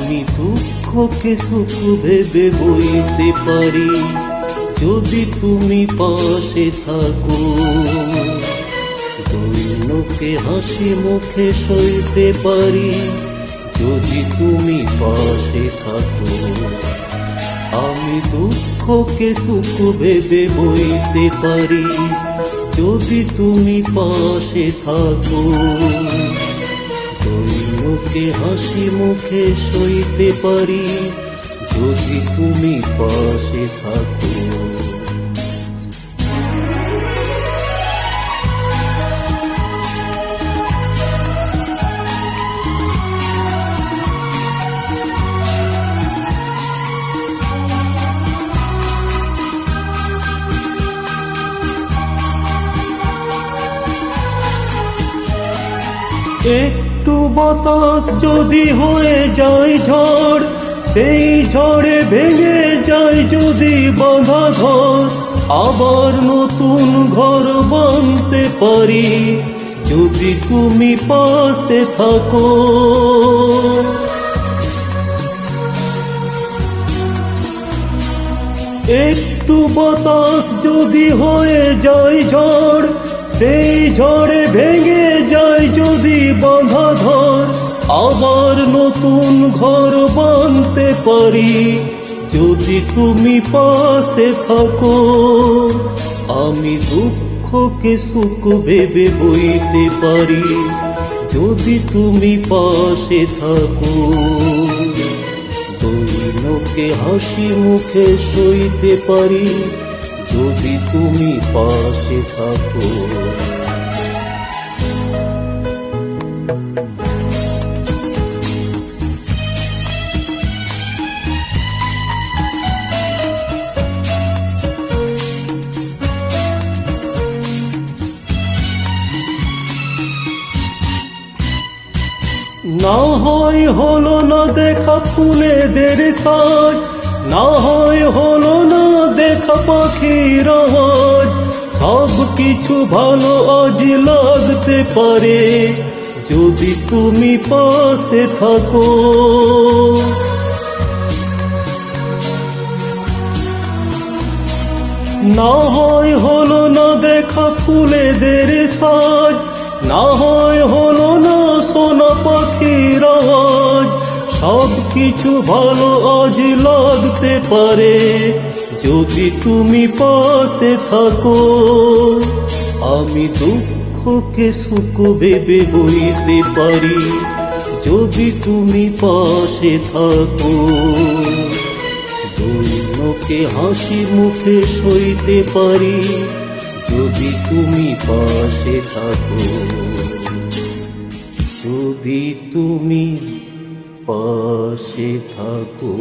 আমি দুঃখকে সুখ ভেবে বইতে পারি যদি তুমি পাশে থাকো। দৈন্যকে হাসি মুখে সইতে পারি যদি তুমি পাশে থাকো। আমি দুঃখকে সুখ ভেবে বইতে পারি যদি তুমি পাশে থাকো। দৈন্যকে হাসি মুখে সইতে পারি যদি তুমি পাশে থাকো। একটু বাতাস যদি হয়ে যায় ঝড়, সেই ঝড়ে ভেঙে যায় যদি বাঁধা ঘর, আবার নতুন ঘর বাঁধতে পারি যদি তুমি পাশে থাকো। একটু বাতাস যদি হয়ে যায় ঝড়, সেই ঝড়ে ভেঙে যায় যদি বাঁধা ঘর, আবার নতুন ঘর বাঁধতে পারি যদি তুমি পাশে থাকো। আমি দুঃখকে সুখ ভেবে বইতে পারি যদি তুমি পাশে থাকো। দৈন্যকে হাসি মুখে সইতে পারি যদি তুমি পাশে থাকো। না হয় হলো না দেখা ফুলেদের সাজ, না হয় হলো না দেখা পাখির আওয়াজ, সব কিছু ভালো আজ লাগতে পারে যদি তুমি পাশে থাকো। না হয় হলো না দেখা ফুলেদের সাজ, না হয় হলো না সোনা পাখির আওয়াজ, সব কিছু ভালো আজ লাগতে পারে যদি তুমি পাশে থাকো। আমি দুঃখকে সুখ ভেবে বইতে পারি যদি তুমি পাশে থাকো। দৈন্যকে হাসি মুখে সইতে পারি যদি তুমি পাশে থাকো। যদি তুমি পাশে থাকো।